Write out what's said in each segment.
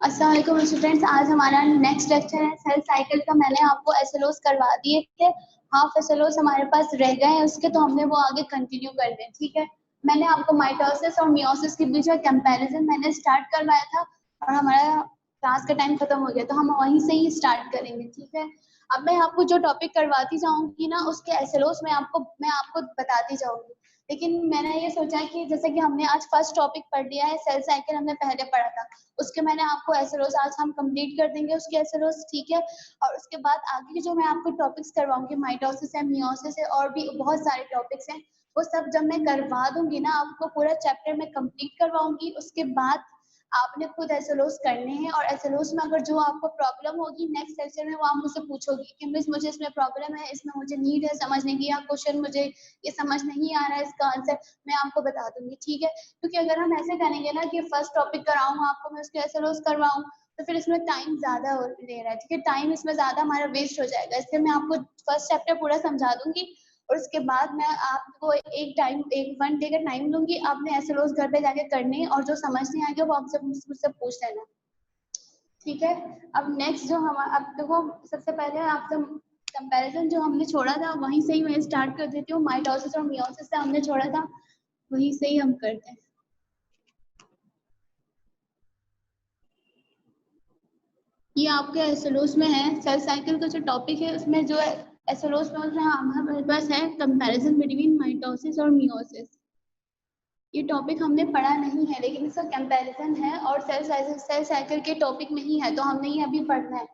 अस्सलाम वालेकुम स्टूडेंट्स, आज हमारा नेक्स्ट लेक्चर है सेल साइकिल का। मैंने आपको एसएलओस करवा दिए थे, हाफ एसएलओस हमारे पास रह गए हैं उसके, तो हमने वो आगे कंटिन्यू कर दें। ठीक है, मैंने आपको माइटोसिस और मियोसिस के बीच में कंपैरिजन मैंने स्टार्ट करवाया था और हमारा क्लास का टाइम खत्म हो गया, तो हम वहीं से ही स्टार्ट करेंगे। ठीक है, अब मैं आपको जो टॉपिक करवाती जाऊंगी ना, उसके एसएलओस मैं आपको बताती जाऊंगी। लेकिन मैंने ये सोचा कि जैसे कि हमने आज फर्स्ट टॉपिक पढ़ लिया है, सेल साइकिल हमने पहले पढ़ा था, उसके मैंने आपको एसएलओस आज हम कंप्लीट कर देंगे उसके एसएलओस। ठीक है, और उसके बाद आगे जो मैं आपको टॉपिक्स करवाऊंगी, माइटोसिस है, मियोसिस है, और भी बहुत सारे टॉपिक्स हैं, वो सब जब मैं करवा दूंगी ना, आपको पूरा चैप्टर में कंप्लीट करवाऊंगी। उसके बाद आपने खुद एसएलओस करने हैं, और एसएलओस में अगर जो आपको प्रॉब्लम होगी नेक्स्ट लेक्चर में, वो आप मुझसे पूछोगी कि मिस मुझे इसमें प्रॉब्लम है, इसमें मुझे नीड है समझने की, या क्वेश्चन मुझे ये समझ नहीं आ रहा है इसका आंसर, मैं आपको बता दूंगी। ठीक है, क्योंकि अगर हम ऐसे करेंगे ना कि फर्स्ट टॉपिक कराऊं आपको मैं, उसके एसएलओस करवाऊं, तो फिर इसमें टाइम ज्यादा ले रहा है। ठीक है, टाइम इसमें ज्यादा हमारा वेस्ट हो जाएगा, इसलिए मैं आपको फर्स्ट चैप्टर पूरा समझा दूंगी, और उसके बाद मैं आपको एक 1 डे का टाइम दूंगी, आपने एसएलओस घर पे जाके करने, और जो समझ नहीं आएगा वो आपसे मुझसे पूछ लेना। ठीक है, अब नेक्स्ट जो हम अब देखो, सबसे पहले आपसे कंपैरिजन जो हमने छोड़ा था वहीं से ही मैं स्टार्ट कर देती हूँ। माइटोसिस और मियोसिस से हमने छोड़ा था, वहीं से ही हम करते हैं। ये आपके एसएलओस में है, सेल साइकिल का जो टॉपिक है उसमें जो है एसएलओस में, उसमें हमारे पास है कंपैरिजन बिटवीन माइटोसिस और मियोसिस। ये टॉपिक हमने पढ़ा नहीं है, लेकिन इसका कंपैरिजन है और सेल साइकिल के टॉपिक में ही है, तो हमने ये अभी पढ़ना है।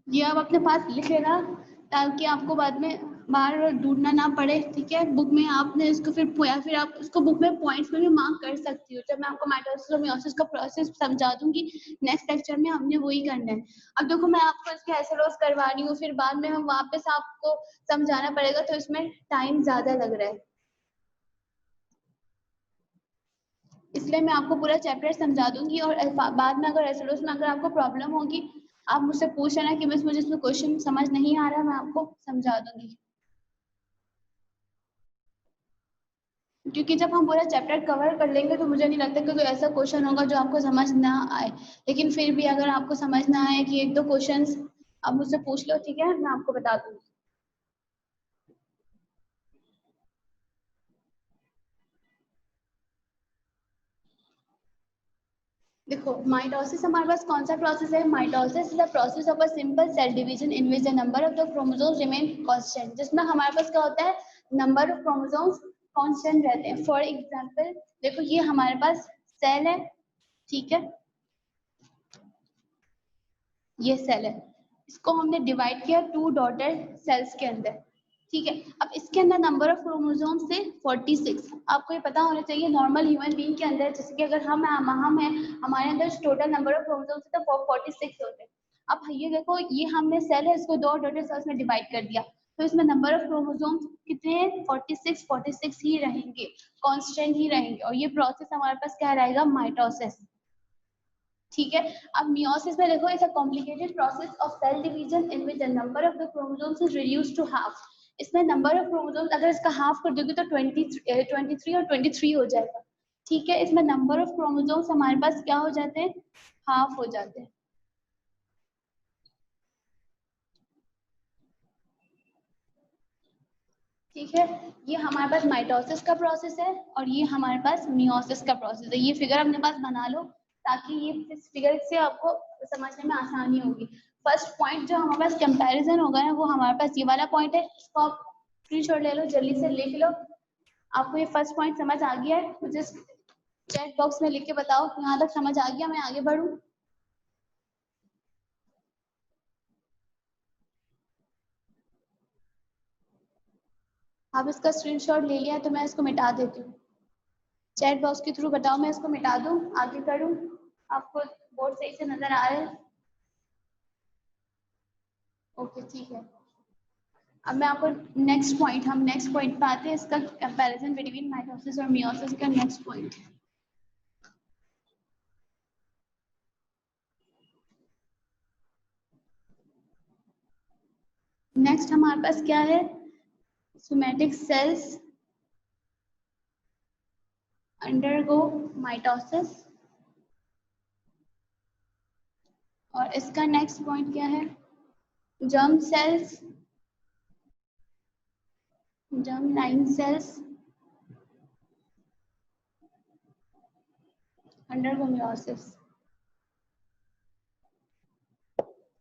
ये आप अपने पास लिख लेना, ताकि आपको बाद में बार बार ढूंढना ना पड़े। ठीक है, बुक में आपने इसको फिर आप इसको बुक में पॉइंट्स में भी मार्क कर सकती हो, जब मैं आपको माइटोसिस और मियोसिस का प्रोसेस समझा दूंगी नेक्स्ट लेक्चर में, हमने वही करना है। अब देखो, मैं आपको इसके एसएलओस करवा रही हूँ, फिर बाद में हम वापस आपको समझाना पड़ेगा, तो इसमें टाइम ज्यादा लग रहा है, इसलिए मैं आपको पूरा चैप्टर समझा दूंगी, और बाद में अगर एसएलओस में अगर आपको प्रॉब्लम होगी, आप मुझसे पूछ लेना कि मिस मुझे इसमें क्वेश्चन समझ नहीं आ रहा, मैं आपको समझा दूंगी। क्योंकि जब हम पूरा चैप्टर कवर कर लेंगे, तो मुझे नहीं लगता कि कोई ऐसा क्वेश्चन होगा जो आपको समझ ना आए, लेकिन फिर भी अगर आपको समझ ना आए कि 1-2 क्वेश्चंस आप मुझसे पूछ लो, ठीक है, मैं आपको बता दूंगी। देखो, माइटोसिस हमारे पास कौन सा प्रोसेस है? Mitosis is the process of a simple cell division in which the number of the chromosomes remain constant, जिसमें हमारे पास क्या होता है, नंबर ऑफ क्रोमोसोम्स कांस्टेंट रहते हैं। फॉर एग्जांपल देखो, ये हमारे पास सेल है, ठीक है, ये सेल है, इसको हमने डिवाइड किया 2 डॉटर सेल्स के अंदर। ठीक है, अब इसके अंदर नंबर ऑफ क्रोमोसोम्स थे 46। आपको ये पता होना चाहिए, नॉर्मल ह्यूमन बीइंग के अंदर, जैसे कि अगर हम हैं, हमारे अंदर टोटल नंबर ऑफ क्रोमोसोम्स तो 46 होते हैं। अब ये देखो, ये हमने सेल है, इसको 2 डॉटर सेल्स में डिवाइड कर दिया, तो इसमें नंबर ऑफ क्रोमोसोम्स कितने हैं? 46 ही रहेंगे, कांस्टेंट ही रहेंगे, और ये प्रोसेस हमारे पास क्या रहेगा? माइटोसिस। ठीक है, अब मियोसिस में देखो, it's a complicated process of cell division in which the number of the chromosomes is reduced to half. इसमें नंबर ऑफ क्रोमोसोम्स अगर इसका हाफ कर दोगे तो 23 और 23 हो जाएगा। ठीक है, इसमें नंबर ऑफ क्रोमोसोम्स हमारे पास क्या हो जाते हैं? हाफ हो जाते हैं। ठीक है, ये हमारे पास माइटोसिस का प्रोसेस है, और ये हमारे पास मियोसिस का प्रोसेस है। ये फिगर अपने पास बना लो, ताकि ये इस फिगर से आपको समझने में आसानी होगी। फर्स्ट पॉइंट जो हमारे पास कंपैरिजन होगा ना, वो हमारे पास ये वाला पॉइंट है, इसको आप स्क्रीनशॉट ले लो, जल्दी से लिख लो। आपको ये फर्स्ट पॉइंट समझ आ गया है? मुझे चैट बॉक्स में लिख के बताओ यहाँ तक समझ आ गया, मैं आगे बढ़ूं। आप इसका स्क्रीनशॉट ले लिया तो मैं इसको मिटा देती हूँ। चैट बॉक्स के थ्रू बताओ, मैं इसको मिटा दूं, आगे करूं? आपको बोर्ड सही से नजर आ रहा है? ओके ठीक है। अब मैं आपको हम नेक्स्ट पॉइंट पे आते हैं, इसका कंपैरिजन बिटवीन माइटोसिस और मियोसिस का नेक्स्ट पॉइंट। नेक्स्ट हमारे पास क्या है? सोमैटिक सेल्स अंडरगो माइटोसिस, और इसका नेक्स्ट पॉइंट क्या है? Germ line sales undergo meiosis.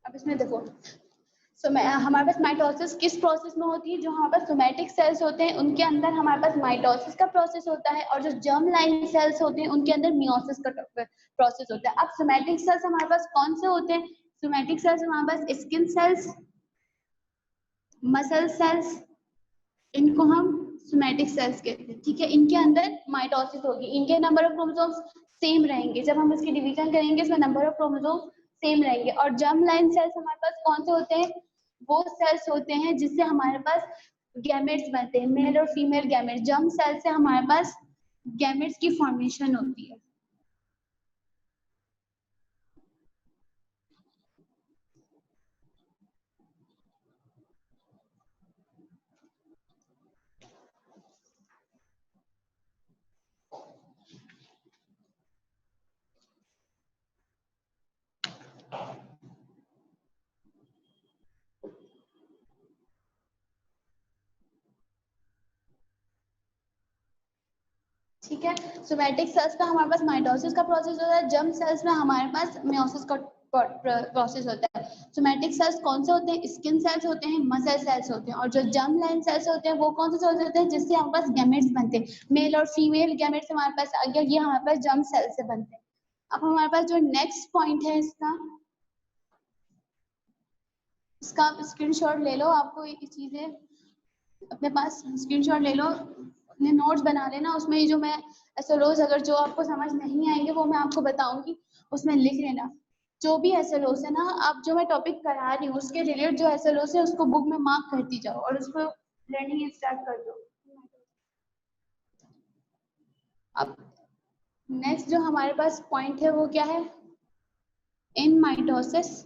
अब इसमें देखो, हमारे पास माइटोसिस किस प्रोसेस में होती है? जो हमारे पास सोमैटिक सेल्स होते हैं उनके अंदर हमारे पास माइटोसिस का प्रोसेस होता है, और जो जर्म लाइन सेल्स होते हैं उनके अंदर मियोसिस का प्रोसेस होता है। अब सोमैटिक सेल्स हमारे पास कौन से होते हैं? सोमैटिक सेल्स हमारे पास स्किन सेल्स, मसल सेल्स, इनको हम सोमैटिक सेल्स कहते हैं, ठीक है। इनके अंदर माइटोसिस होगी, इनके नंबर ऑफ क्रोमोसोम्स सेम रहेंगे, जब हम इसकी डिवीजन करेंगे इसमें नंबर ऑफ क्रोमोसोम्स सेम रहेंगे। और जर्म लाइन सेल्स हमारे पास कौन से होते हैं? वो सेल्स होते हैं जिससे हमारे पास गैमेट्स बनते हैं, मेल और फीमेल गैमेट्स। जर्म सेल से हमारे पास गैमेट्स की फॉर्मेशन होती है। ठीक है, सोमैटिक सेल्स में हमारे पास माइटोसिस का प्रोसेस होता है, जर्म सेल्स में हमारे पास मियोसिस का प्रोसेस होता है। सोमैटिक सेल्स कौन से होते हैं? स्किन सेल्स होते हैं, मसल सेल्स होते हैं, और जो जर्म लाइन सेल्स होते हैं वो कौन से सेल्स होते हैं? जिससे हमारे पास गैमेट्स बनते हैं, मेल और फीमेल गैमेट्स हमारे पास आ गया, ये हमारे पास जर्म सेल से बनते हैं। अब हमारे पास जो नेक्स्ट पॉइंट है इसका आप स्क्रीनशॉट ले लो, आपको ये चीजें अपने पास स्क्रीनशॉट ले लो, अपने नोट्स बना लेना, उसमें जो मैं एसएलओस अगर जो आपको समझ नहीं आएंगे वो मैं आपको बताऊंगी, उसमें लिख लेना। जो भी एसएलओस है ना, आप जो मैं टॉपिक करा रही हूँ उसके रिलेटेड जो एसएलओस है उसको बुक में मार्क करती जाओ और उसको लर्निंग स्टार्ट कर दो। अब नेक्स्ट जो हमारे पास पॉइंट है वो क्या है? इन माइटोसिस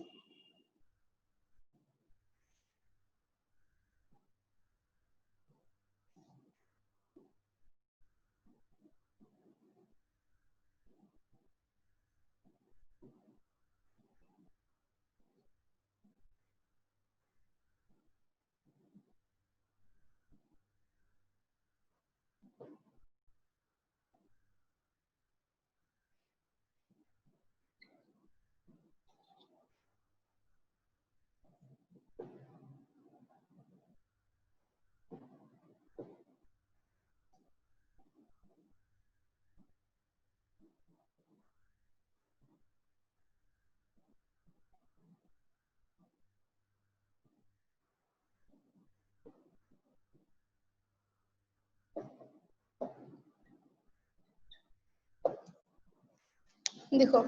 देखो,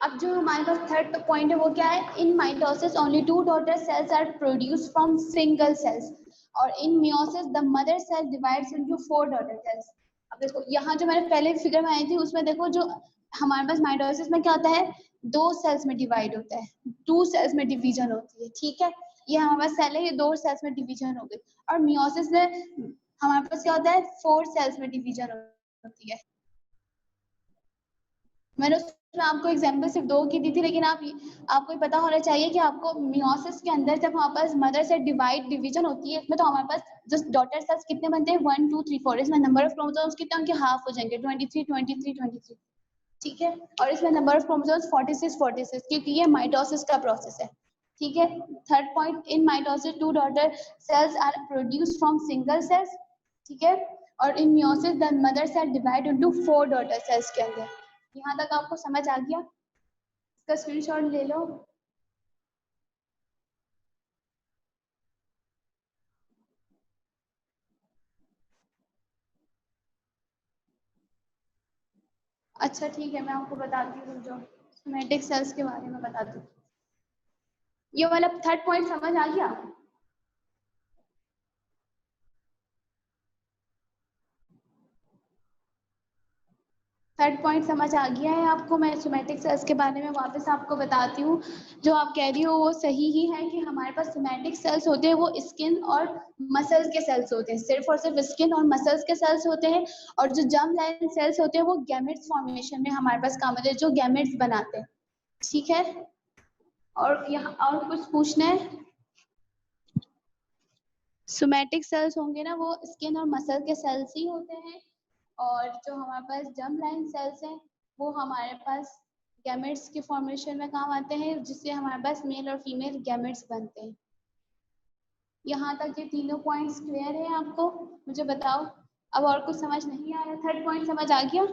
अब जो हमारे पास थर्ड पॉइंट है वो क्या है? In mitosis only 2 daughter cells are produce from single cells, और in meiosis the mother cell divides into 4 daughter cells. अब देखो यहाँ जो मैंने पहले फिगर में आई थी उसमें देखो, जो हमारे पास माइटोसिस में क्या होता है? 2 सेल्स में डिवाइड होता है, 2 सेल्स में डिवीजन होती है, ठीक है। ये हमारे पास सेल है, ये 2 सेल्स में डिवीजन हो गई। और मियोसिस में हमारे पास क्या होता है? 4 सेल्स में डिवीजन होती है। मैंने उसमें आपको एग्जांपल सिर्फ 2 की दी थी, लेकिन आपको पता होना चाहिए कि आपको मियोसिस के अंदर जब हमारे पास मदर से डिवीजन होती है इसमें, तो हमारे पास जस्ट डॉटर सेल्स कितने बनते हैं? 1 2 3 4। इसमें नंबर ऑफ क्रोमोसोम्स कितने? उनके हाफ हो जाएंगे, 23 23 23। ठीक है। और इसमें नंबर ऑफ क्रोमोसोम्स 46 क्योंकि ये माइटोसिस का प्रोसेस है। ठीक है। Third point, in mitosis 2 daughter cells are produced from single cells. ठीक है। और in meiosis the mother cell divide into 4 daughter cells के अंदर। यहाँ तक आपको समझ आ गया? इसका स्क्रीनशॉट ले लो। अच्छा ठीक है, मैं आपको बताती हूँ जो सोमेटिक सेल्स के बारे में बताती हूँ। ये वाला थर्ड पॉइंट समझ आ गया? थर्ड पॉइंट समझ आ गया है आपको? मैं सोमेटिक सेल्स के बारे में वापस आपको बताती हूँ। जो आप कह रही हो वो सही ही है कि हमारे पास सोमेटिक सेल्स होते हैं वो स्किन और मसल्स के सेल्स होते हैं, सिर्फ और सिर्फ स्किन और मसल्स के सेल्स होते हैं। और जो जर्म लाइन सेल्स होते हैं वो गैमेट्स फॉर्मेशन में हमारे पास काम होते हैं, जो गैमेट्स बनाते हैं। ठीक है। और यहाँ और कुछ पूछना है? सोमेटिक सेल्स होंगे ना, वो स्किन और मसल के सेल्स ही होते हैं। और जो हमारे पास जर्म लाइन सेल्स हैं वो हमारे पास गैमेट्स के फॉर्मेशन में काम आते हैं, जिससे हमारे पास मेल और फीमेल गैमेट्स बनते हैं। यहाँ तक ये तीनों पॉइंट्स क्लियर है आपको? मुझे बताओ, अब और कुछ समझ नहीं आ रहा? थर्ड पॉइंट समझ आ गया?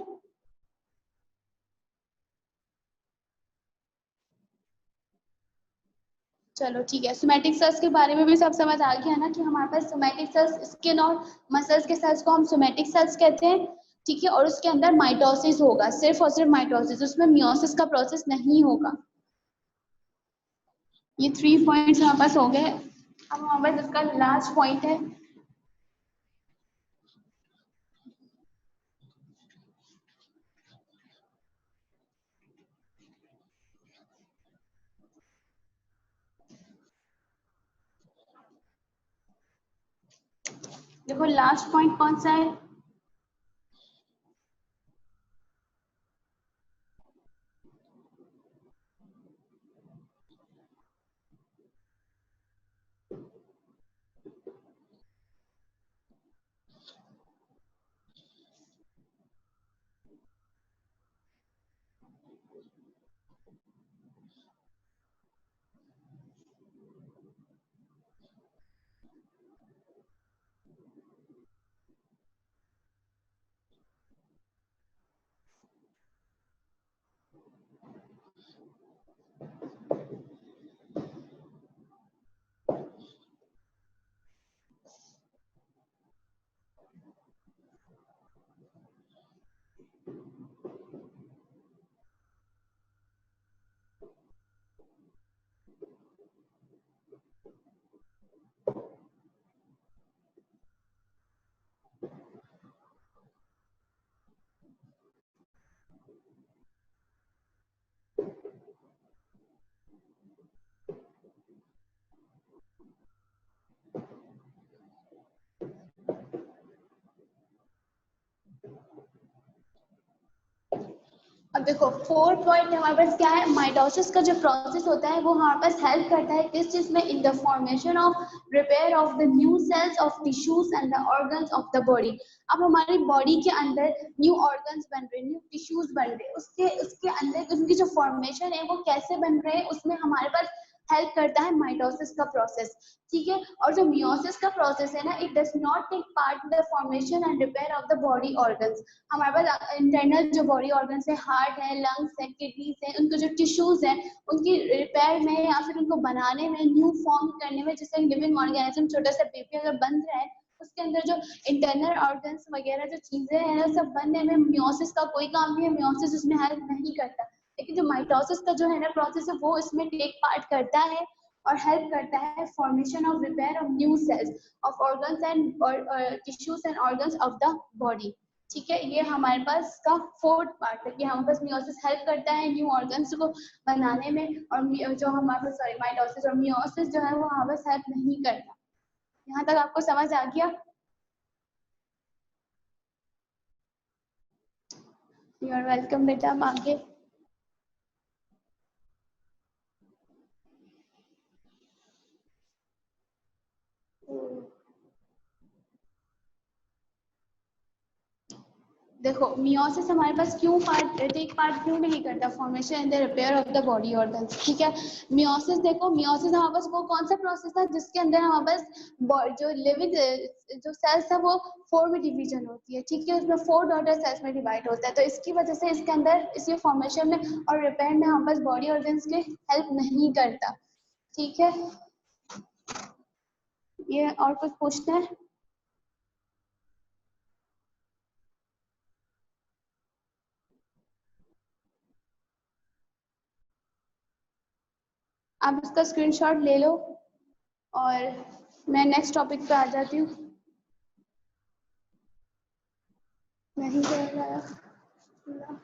चलो ठीक है। सोमेटिक सेल्स के बारे में भी सब समझ आ गया ना, कि हमारे पास सोमेटिक सेल्स स्किन और मसल्स के सेल्स को हम सोमेटिक सेल्स कहते हैं। ठीक है। और उसके अंदर माइटोसिस होगा, सिर्फ और सिर्फ माइटोसिस, उसमें मियोसिस का प्रोसेस नहीं होगा। ये 3 पॉइंट्स हमारे पास हो गए। अब हमारे पास इसका लास्ट पॉइंट है। देखो लास्ट पॉइंट कौन सा है? अब देखो 4 पॉइंट हमारे पास क्या है? माइटोसिस का जो प्रोसेस होता है वो हमारे पास हेल्प करता है किस चीज में? इन the formation of repair of the new sales of tissues and the organs of the body. अब हमारी बॉडी के अंदर न्यू ऑर्गन्स बन रहे हैं, न्यू टिश्यूज बन रहे हैं, उसके उसके अंदर उनकी जो फॉर्मेशन है वो कैसे बन रहे हैं, उसमें हमारे पास हेल्प करता है माइटोसिस का प्रोसेस। ठीक है। और जो मियोसिस का प्रोसेस है ना, it does not take part in the formation and repair of the body organs. हमारे पास इंटरनल जो बॉडी ऑर्गन्स है, हार्ट है, लंग्स है, किडनीज है, उनके जो टिश्यूज है उनकी रिपेयर में या फिर उनको बनाने में, न्यू फॉर्म करने में, जैसे लिविंग ऑर्गेनिज्म छोटा सा बेबी अगर बन रहा है उसके अंदर जो इंटरनल ऑर्गन्स वगैरह जो चीजें हैं सब बनने में मियोसिस का कोई काम नहीं है, मियोसिस उसमें हेल्प नहीं करता। लेकिन जो माइटोसिस का जो है ना प्रोसेस है वो इसमें टेक पार्ट करता है और हेल्प करता है formation of repair of new sales of organs and tissues and organs of the body. ठीक है। ये हमारे पास का फोर्थ पार्ट है कि हमारे पास मियोसिस हेल्प करता है न्यू ऑर्गन्स को बनाने में, और जो हमारे पास सॉरी माइटोसिस और मियोसिस जो है वो हमारे पास हेल्प नहीं करता। यहाँ तक आपको समझ आ गया? यू आर वेलकम बेटा। हम आगे देखो मियोसिस हमारे पास क्यों टेक पार्ट क्यों नहीं करता formation and the repair of the body organs, ठीक है। मियोसिस देखो, मियोसिस हमारे पास वो कौन सा प्रोसेस था जिसके अंदर हमारे पास जो लिविंग जो सेल्स है वो 4 में डिवीजन होती है, ठीक है, उसमें 4 डॉटर सेल्स में डिवाइड होता है, तो इसकी वजह से इसके अंदर इसी फॉर्मेशन में और रिपेयर में हमारे पास बॉडी ऑर्गन्स के हेल्प नहीं करता, ठीक है। ये और कुछ पूछना है? आप इसका स्क्रीनशॉट ले लो और मैं नेक्स्ट टॉपिक पे आ जाती हूँ। नहीं कर रहा।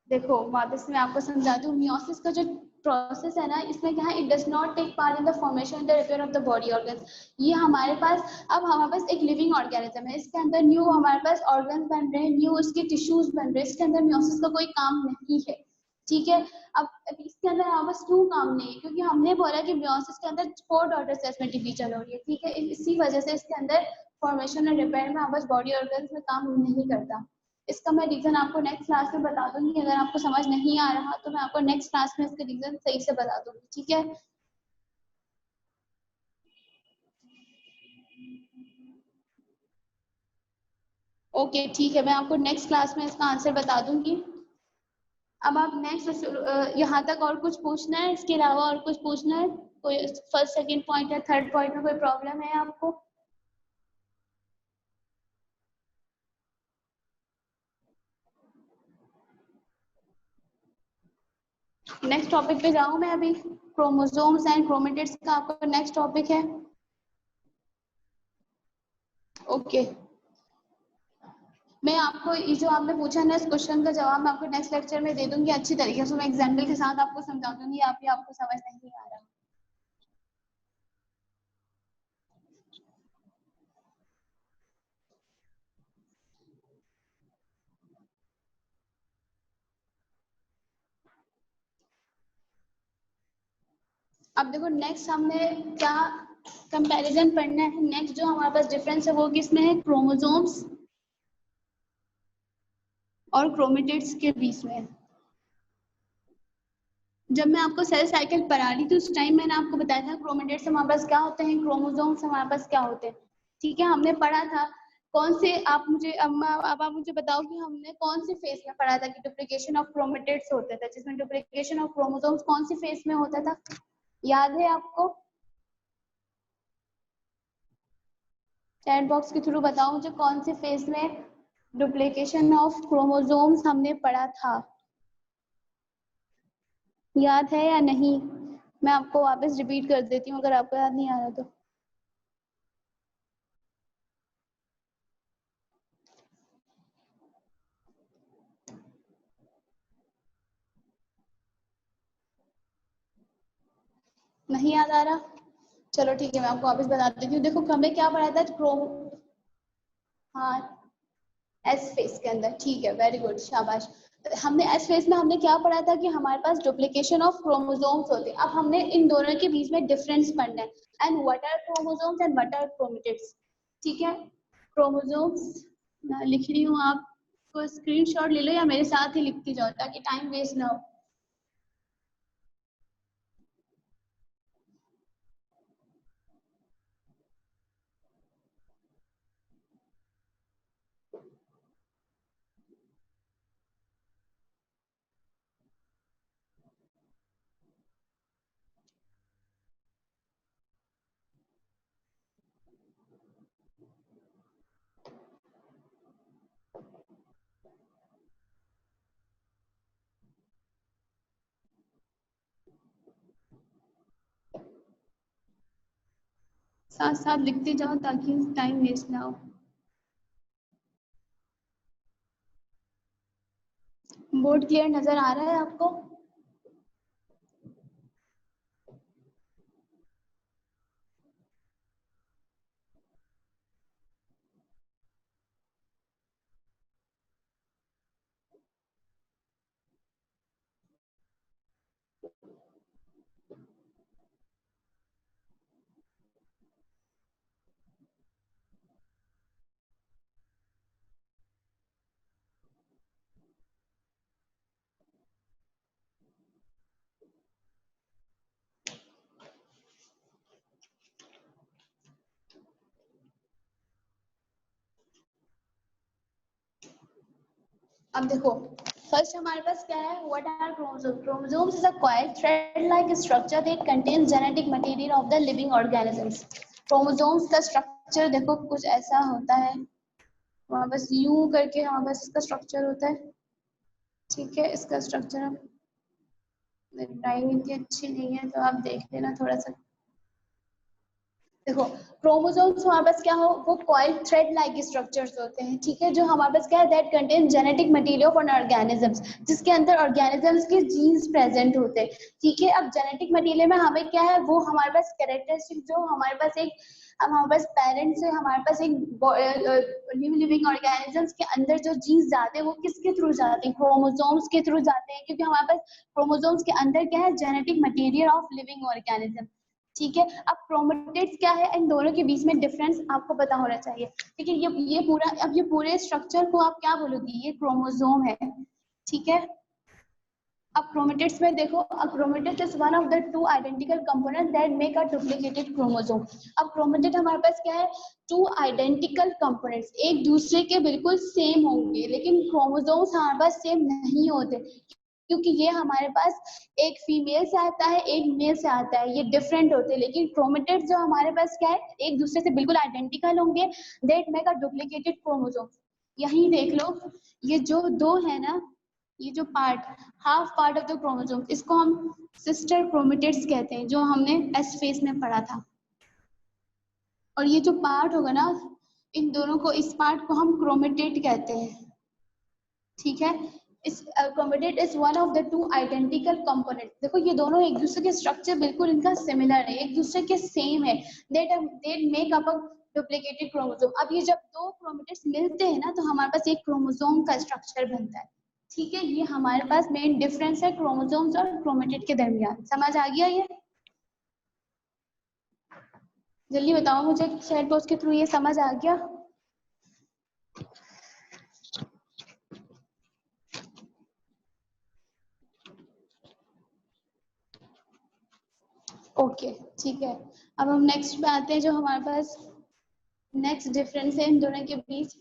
देखो वापस मैं आपको समझा दूं, मियोसिस का जो प्रोसेस है ना, इसमें क्या है, it does not take part in the formation and the repair of the body organs. ये हमारे पास, अब हमारे पास एक लिविंग ऑर्गेनिज्म है, इसके अंदर न्यू हमारे पास ऑर्गन बन रहे हैं, न्यू उसके टिश्यूज बन रहे हैं, इसके अंदर मियोसिस का कोई काम नहीं है, ठीक है। अब इसके अंदर हमारे पास क्यों काम नहीं है, क्योंकि हमने बोला कि मियोसिस के अंदर 4 डॉटर सेल्स में डिवीजन हो रही है, ठीक है, इसी वजह से इसके अंदर फॉर्मेशन और रिपेयर में हमारे पास बॉडी ऑर्गन्स में काम नहीं करता। इसका मैं रीजन आपको नेक्स्ट क्लास में बता दूंगी, अगर आपको समझ नहीं आ रहा तो मैं आपको नेक्स्ट क्लास में इसके रीजन सही से बता दूंगी, ठीक है। ओके ठीक है, मैं आपको नेक्स्ट क्लास में इसका आंसर बता दूंगी। अब आप नेक्स्ट यहाँ तक और कुछ पूछना है, इसके अलावा और कुछ पूछना है? कोई फर्स्ट सेकंड पॉइंट या थर्ड पॉइंट में कोई प्रॉब्लम है आपको? नेक्स्ट टॉपिक पे जाऊं मैं अभी, क्रोमोसोम्स एंड क्रोमेटिड्स का आपका नेक्स्ट टॉपिक है। ओके, मैं आपको ये जो आपने पूछा ना, इस क्वेश्चन का जवाब मैं आपको नेक्स्ट लेक्चर में दे दूंगी अच्छी तरीके से, मैं एग्जाम्पल के साथ आपको समझा दूंगी, आपको समझ नहीं आ रहा। अब देखो नेक्स्ट हमने क्या कंपैरिजन पढ़ना है, नेक्स्ट जो हमारे पास डिफरेंस है वो किसमें है, क्रोमोसोम्स और क्रोमेटिड्स के बीच में। जब मैं आपको सेल साइकिल पढ़ा रही थी उस टाइम मैंने आपको बताया था क्रोमेटिड्स हमारे पास क्या होते हैं, क्रोमोसोम्स हमारे पास क्या होते हैं, ठीक है, हमने पढ़ा था। कौन से आप मुझे अब आप मुझे बताओ कि हमने कौन से फेज में पढ़ा था कि डुप्लीकेशन ऑफ क्रोमेटिड्स होता था, जिसमें डुप्लीकेशन ऑफ क्रोमोसोम्स कौन सी फेज में होता था, याद है आपको? चैट बॉक्स के थ्रू बताओ मुझे कौन से फेज में डुप्लीकेशन ऑफ क्रोमोसोम्स हमने पढ़ा था, याद है या नहीं? मैं आपको वापस रिपीट कर देती हूँ अगर आपको याद नहीं आ रहा तो। नहीं याद आ रहा? चलो ठीक है, मैं आपको वापस बता देती हूँ। देखो हमें क्या पढ़ा था, क्रोम, हाँ, एस फेस के अंदर, ठीक है, वेरी गुड, शाबाश। हमने एस फेस में हमने क्या पढ़ा था कि हमारे पास डुप्लीकेशन ऑफ क्रोमोसोम्स होते हैं। अब हमने इन दोनों के बीच में डिफरेंस पढ़ना है, and what are chromosomes and what are chromatids, ठीक है। क्रोमोसोम्स मैं लिख रही हूँ, आपको स्क्रीनशॉट ले लो या मेरे साथ ही लिखती जाओ ताकि टाइम वेस्ट ना हो। साथ साथ लिखते जाओ ताकि टाइम वेस्ट ना हो। बोर्ड क्लियर नजर आ रहा है आपको? अब देखो फर्स्ट हमारे पास क्या है, what are chromosome? Chromosomes is a coil thread like structure that contains genetic material of the living organisms. Chromosomes का स्ट्रक्चर देखो कुछ ऐसा होता है, वहाँ बस यूं करके, हाँ बस इसका स्ट्रक्चर होता है, ठीक है। इसका स्ट्रक्चर हम, ड्राइंग इतनी अच्छी नहीं है तो आप देख लेना थोड़ा सा। देखो क्रोमोसोम्स हमारे पास क्या हो, वो कॉइल थ्रेड लाइक स्ट्रक्चर्स होते हैं, ठीक है, जो हमारे पास क्या है, that contain genetic material of N organisms, जिसके अंदर ऑर्गेनिजम्स के जीन्स प्रेजेंट होते हैं, ठीक है। अब जेनेटिक मटेरियल में हमें क्या है, वो हमारे पास कैरेक्टरिस्टिक जो हमारे पास एक, अब हमारे पास पेरेंट्स से हमारे पास एक न्यू लिविंग ऑर्गेनिजम्स के अंदर जो जीन्स जाते हैं वो किसके थ्रू जाते हैं, क्रोमोसोम्स के थ्रू जाते हैं, क्योंकि हमारे पास क्रोमोसोम्स के अंदर क्या है, genetic material of living organism, ठीक है। अब क्रोमेटिड्स क्या है, इन दोनों के बीच में डिफरेंस आपको पता होना चाहिए, ठीक है। ये पूरा, अब ये पूरे स्ट्रक्चर को आप क्या बोलोगी, ये क्रोमोसोम है, ठीक है। अब क्रोमेटिड्स में देखो, a chromatid is one of the two identical component that make a duplicated chromosome. अब क्रोमेटिड हमारे पास क्या है, टू आइडेंटिकल कंपोनेंट्स, एक दूसरे के बिल्कुल सेम होंगे, लेकिन क्रोमोसोम्स हमारे पास सेम नहीं होते, क्योंकि ये हमारे पास एक फीमेल से आता है, एक मेल से आता है, ये डिफरेंट होते हैं। लेकिन क्रोमेटिड जो हमारे पास क्या है, एक दूसरे से बिल्कुल आइडेंटिकल होंगे, that make a duplicated chromosome. यही देख लो, ये जो दो है ना, ये जो part, half part of the chromosome, इसको हम सिस्टर क्रोमेटिड्स कहते हैं, जो हमने एस फेस में पढ़ा था। और ये जो पार्ट होगा ना, इन दोनों को, इस पार्ट को हम क्रोमेटिड कहते हैं, ठीक है। इस chromatid is one of the two identical component. देखो ये दोनों एक दूसरे के स्ट्रक्चर बिल्कुल इनका सिमिलर है, एक दूसरे के सेम है, that make up a duplicated chromosome. अब ये जब दो क्रोमेटिड्स मिलते हैं ना, तो हमारे पास एक क्रोमोसोम का स्ट्रक्चर बनता है, ठीक है। ये हमारे पास मेन डिफरेंस है क्रोमोसोम्स और क्रोमेटिड के दरमियान। समझ आ गया ये? जल्दी बताओ मुझे, चैट बॉक्स के थ्रू ये समझ आ गया? ओके, ठीक है। अब हम नेक्स्ट पे आते हैं, जो हमारे पास नेक्स्ट डिफरेंस है इन दोनों के बीच।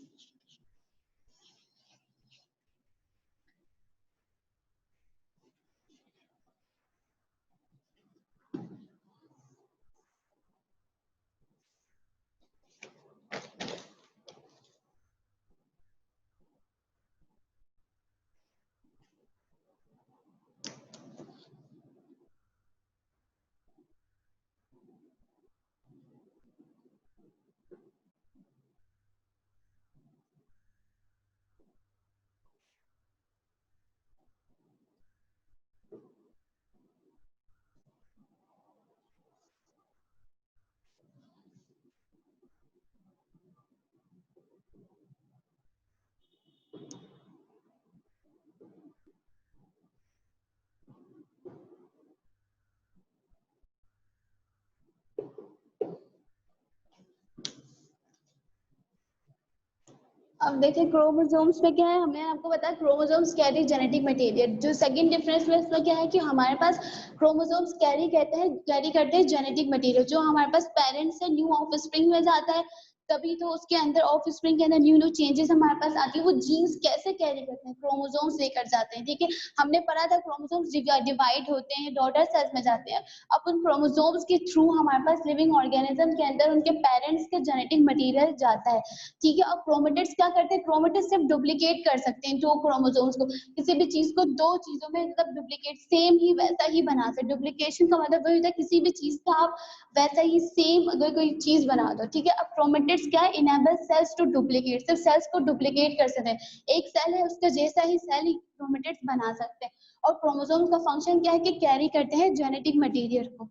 अब देखिए क्रोमोसोम्स में क्या है, हमने आपको बताया क्रोमोसोम्स कैरी जेनेटिक मटेरियल। जो सेकंड डिफरेंस में इसमें क्या है कि हमारे पास क्रोमोसोम्स कैरी करते हैं जेनेटिक मटेरियल, जो हमारे पास पेरेंट्स से न्यू ऑफस्प्रिंग में जाता है, तभी तो उसके अंदर ऑफस्प्रिंग के अंदर न्यू न्यू चेंजेस हमारे पास आती है। वो जीन्स कैसे कैरी करते हैं, क्रोमोसोम्स लेकर जाते हैं, ठीक है। हमने पढ़ा था क्रोमोसोम्स डिवाइड होते हैं, डॉटर सेल्स में जाते हैं। अब उन क्रोमोसोम्स के थ्रू हमारे पास लिविंग ऑर्गेनिज्म के अंदर उनके पेरेंट्स के जेनेटिक मटेरियल जाता है, ठीक है। और क्रोमेटिड्स क्या करते हैं, क्रोमेटिड्स सिर्फ डुप्लीकेट कर सकते हैं दो क्रोमोसोम्स को, किसी भी चीज को दो चीजों में मतलब डुप्लीकेट सेम ही वैसा ही बना सकते। डुप्लीकेशन का मतलब वही होता है किसी भी चीज का आप वैसा ही सेम अगर कोई चीज बना दो, ठीक है। अब क्रोमेटिड्स क्या है, इनेबल सेल्स टू डुप्लीकेट, सिर्फ सेल्स को डुप्लीकेट कर सकते हैं, एक सेल है उसका जैसा ही सेल ही क्रोमेटिड्स बना सकते हैं। और क्रोमोसोम्स का फंक्शन क्या है कि कैरी करते हैं जेनेटिक मटेरियल को।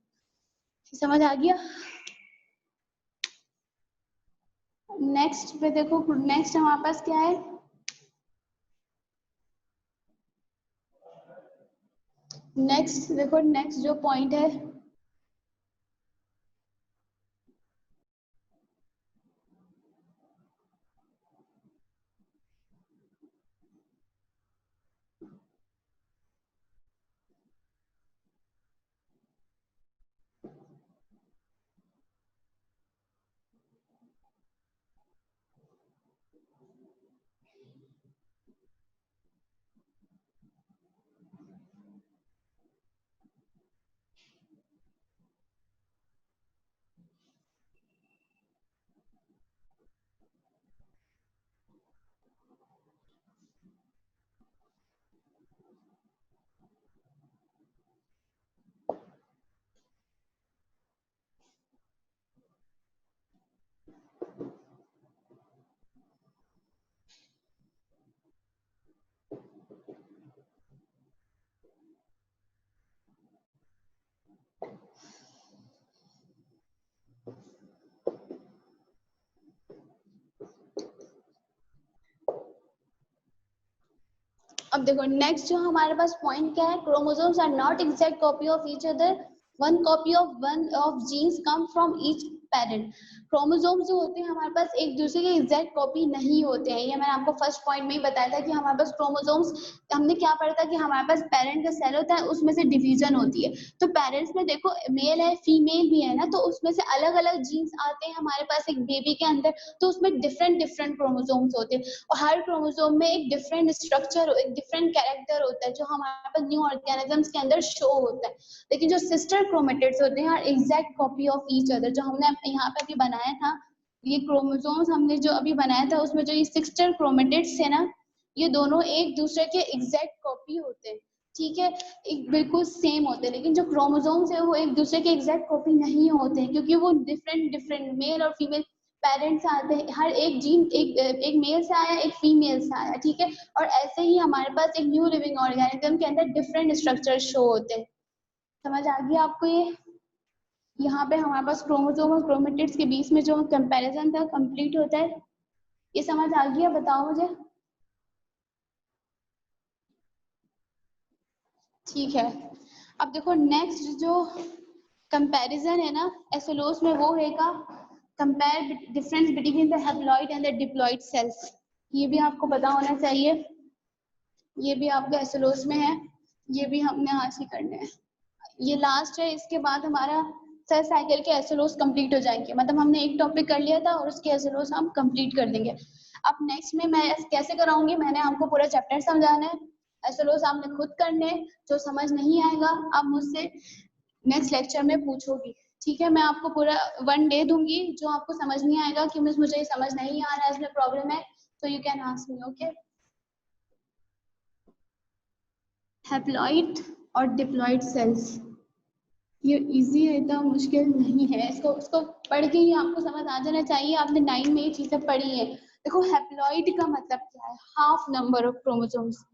समझ आ गया? नेक्स्ट पे देखो, नेक्स्ट हमारे पास क्या है, नेक्स्ट देखो, नेक्स्ट जो पॉइंट है, अब देखो नेक्स्ट जो हमारे पास पॉइंट क्या है, chromosomes are not exact copy of each other, one copy of genes come from each parent. Chromosomes जो होते हैं हमारे पास एक दूसरे के एग्जैक्ट कॉपी नहीं होते हैं। ये मैंने आपको फर्स्ट पॉइंट में ही बताया था कि हमारे पास क्रोमोसोम्स, हमने क्या पढ़ा था कि हमारे पास पेरेंट का सेल होता है, उसमें से डिवीजन होती है। तो पेरेंट्स में देखो मेल है फीमेल भी है ना, तो उसमें से अलग अलग जीन्स आते हैं हमारे पास एक बेबी के अंदर, तो उसमें डिफरेंट डिफरेंट क्रोमोसोम्स होते हैं और हर क्रोमोसोम में एक डिफरेंट स्ट्रक्चर, एक डिफरेंट कैरेक्टर होता है जो हमारे पास न्यू ऑर्गेनिजम्स के अंदर शो होता है। लेकिन जो सिस्टर क्रोमेटिड्स होते हैं are exact copy of each other. जो हमने यहाँ पे अभी बनाया था, ये क्रोमोसोम्स हमने जो अभी बनाया था, उसमें जो ये सिस्टर क्रोमेटिड्स है ना, ये दोनों एक दूसरे के एग्जैक्ट कॉपी होते हैं, ठीक है, एक बिल्कुल सेम होते हैं। लेकिन जो क्रोमोसोम्स है वो एक दूसरे के एग्जैक्ट कॉपी नहीं होते हैं, क्योंकि वो डिफरेंट डिफरेंट मेल और फीमेल पेरेंट्स आते हैं। हर एक जीन एक मेल से आया, एक फीमेल से आया, ठीक है। और ऐसे ही हमारे पास एक न्यू लिविंग ऑर्गेनिज्म के अंदर डिफरेंट स्ट्रक्चर शो होते हैं। समझ आ गया आपको ये? यहाँ पे हमारे पास क्रोमोसोम और क्रोमेटिड्स के बीच में जो कंपैरिजन था कंप्लीट होता है। ये समझ आ गया? बताओ मुझे। ठीक है, अब देखो नेक्स्ट जो कंपैरिजन है ना एसोलोस में, वो रहेगा compare difference between the haploid and the diploid sales. ये भी आपको पता होना चाहिए, ये भी आपका एसोलोस में है, ये भी हमने आज ही करने हैं। ये लास्ट है, इसके बाद हमारा सेल साइकिल के एसोलोस कंप्लीट हो जाएंगे। मतलब हमने एक टॉपिक कर लिया था और उसके एसोलोस हम कंप्लीट कर देंगे। अब नेक्स्ट में मैं कैसे कराऊंगी, मैंने आपको पूरा चैप्टर समझाना है, एसोलोस आपने खुद करने। जो समझ नहीं आएगा आप मुझसे नेक्स्ट लेक्चर में पूछोगी, ठीक है। मैं आपको पूरा 1 डे दूंगी, जो आपको समझ नहीं आएगा कि मिस मुझे समझ नहीं आ रहा है, इसमें प्रॉब्लम है, तो you can ask me, okay. Haploid और डिप्लॉइड सेल्स, ये इजी है, इतना मुश्किल नहीं है। इसको पढ़ के ही आपको समझ आ जाना चाहिए, आपने 9 में ये चीजें पढ़ी है। देखो हैप्लॉइड का मतलब क्या है, हाफ नंबर ऑफ क्रोमोसोम्स।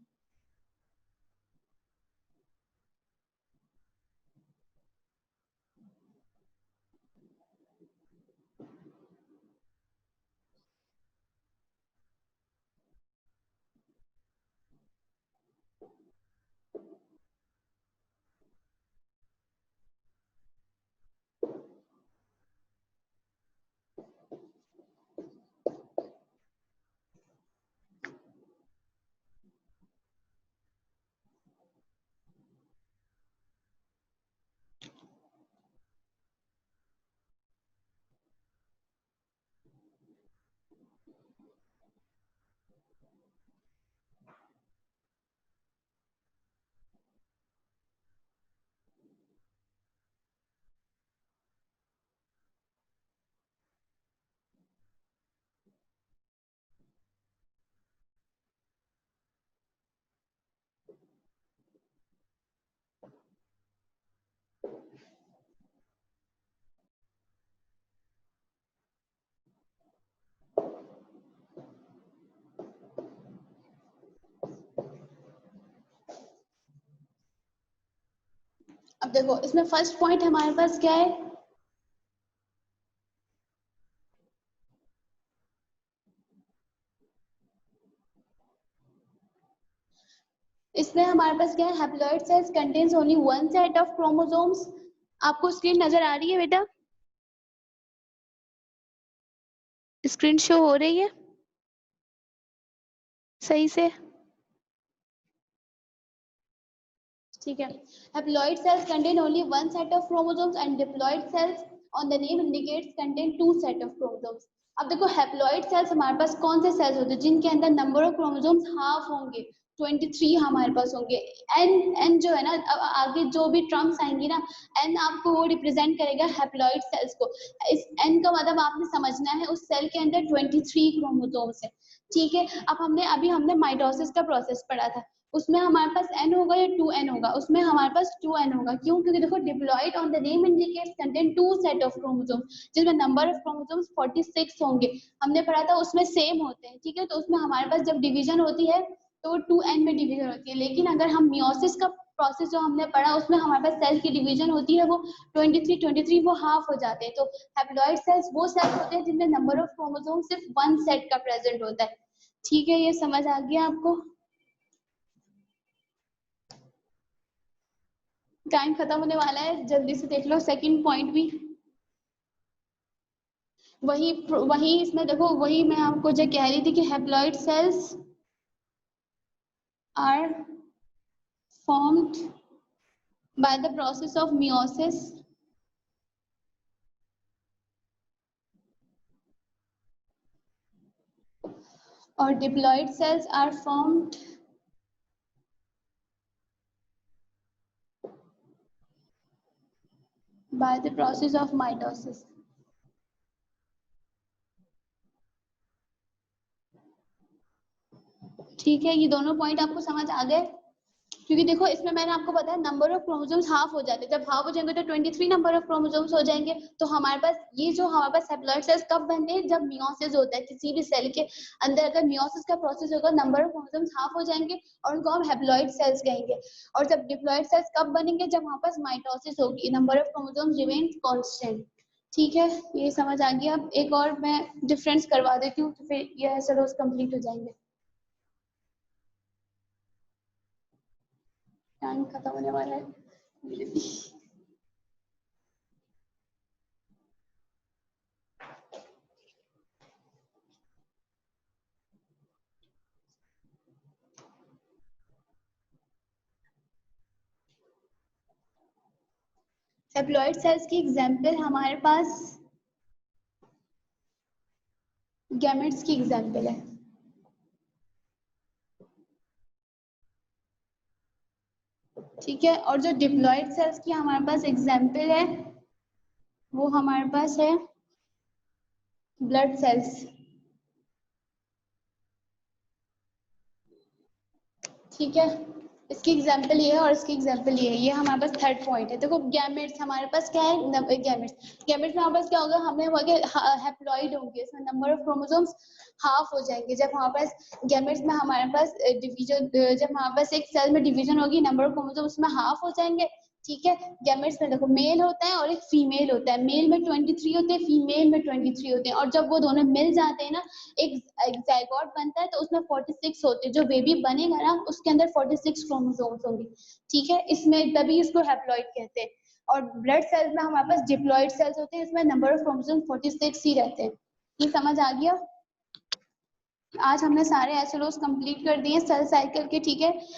अब देखो इसमें फर्स्ट पॉइंट हमारे पास क्या है, इसमें हमारे पास क्या है, haploid cells contains only one set of chromosomes. आपको स्क्रीन नजर आ रही है बेटा? स्क्रीन शो हो रही है सही से? ठीक है। Haploid cells contain only one set of chromosomes and diploid sales on the name indicates contain two set of chromosomes. अब देखो हैप्लॉइड सेल्स हमारे पास कौन से सेल्स होते हैं जिनके अंदर नंबर ऑफ क्रोमोसोम्स हाफ होंगे, 23 हमारे पास होंगे। एन एन जो है ना, अब आगे जो भी टर्म्स आएंगी ना, एन आपको वो रिप्रेजेंट करेगा हैप्लॉइड सेल्स को। इस एन का मतलब आपने समझना है उस सेल के अंदर 23 क्रोमोसोम्स है, ठीक है। अब हमने माइटोसिस का प्रोसेस पढ़ा था, उसमें हमारे पास n होगा या 2n होगा, उसमें हमारे पास 2n होगा। क्यों? क्योंकि देखो diploid on the name indicates contain two set of chromosomes, जिसमें नंबर ऑफ क्रोमोसोम्स 46 होंगे। हमने पढ़ा था उसमें सेम होते हैं, ठीक है। तो उसमें हमारे पास जब डिवीजन होती है तो 2n में डिवीजन होती है। लेकिन अगर हम मियोसिस का प्रोसेस जो हमने पढ़ा, उसमें हमारे पास सेल की डिवीजन होती है, वो 23 वो हाफ हो जाते हैं। तो हैप्लॉइड सेल्स वो सेल्स होते हैं जिनमें नंबर ऑफ क्रोमोसोम सिर्फ वन सेट का प्रेजेंट होता है, ठीक है। ये समझ आ गया आपको? टाइम खत्म होने वाला है, जल्दी से देख लो सेकंड पॉइंट भी। वही इसमें देखो, वही मैं आपको जो कह रही थी कि haploid cells are formed by the process of meiosis or diploid cells are formed by the process of mitosis। ठीक है, ये दोनों पॉइंट आपको समझ आ गए? क्योंकि देखो इसमें मैंने आपको बताया नंबर ऑफ क्रोमोसोम्स हाफ हो जाते हैं, जब हाफ हो जाएंगे तो 23 नंबर ऑफ क्रोमोसोम्स हो जाएंगे। तो हमारे पास ये जो हमारे पास हैप्लॉइड सेल्स कब बनते हैं, जब मियोसिस होता है किसी भी सेल के अंदर। अगर मियोसिस का प्रोसेस होगा नंबर ऑफ क्रोमोसोम्स हाफ हो जाएंगे और उनको हम हैप्लॉइड सेल्स कहेंगे। और जब डिप्लॉइड सेल्स कब बनेंगे, जब वहां पास माइटोसिस होगी, number of chromosomes remains constant. ठीक है, ये समझ आ गया। अब एक और मैं डिफरेंस करवा देती हूँ तो फिर ये एसएलओस कंप्लीट हो जाएंगे। टाइम खत्म होने वाला है। हैप्लॉइड सेल्स की एग्जांपल हमारे पास गैमेट्स की एग्जांपल है। ठीक है, और जो डिप्लॉइड सेल्स की हमारे पास एग्जांपल है वो हमारे पास है ब्लड सेल्स। ठीक है, इसकी एग्जांपल ये है और इसकी एग्जांपल ये है। ये हमारे पास थर्ड पॉइंट है। देखो गैमेट्स हमारे पास क्या है, गैमेट्स में हमारे पास क्या होगा, हमें हैप्लॉइड होंगे, इसमें नंबर ऑफ क्रोमोसोम्स हाफ हो जाएंगे। जब हमारे पास गैमेट्स में हमारे पास डिवीजन, जब हमारे पास एक सेल में डिवीजन होगी, नंबर ऑफ क्रोमोसोम्स उसमें हाफ हो जाएंगे। ठीक है, गैमेट्स में देखो मेल होता है और एक फीमेल होता है। मेल में 23 होते हैं, फीमेल में 23 होते हैं। और जब वो दोनों मिल जाते हैं ना, एक जाइगोट बनता है, तो उसमें 46 होते हैं। जो बेबी बनेगा ना उसके अंदर 46 क्रोमोसोम्स होंगे। ठीक है, इसमें तभी इसको हैप्लॉइड कहते हैं। और ब्लड सेल्स में हमारे पास डिप्लॉइड सेल्स होते हैं, इसमें नंबर ऑफ क्रोमोसोम 46 ही रहते हैं। ये समझ आ गया? आज हमने सारे एसएलओस कंप्लीट कर दिए सेल साइकिल के। ठीक है,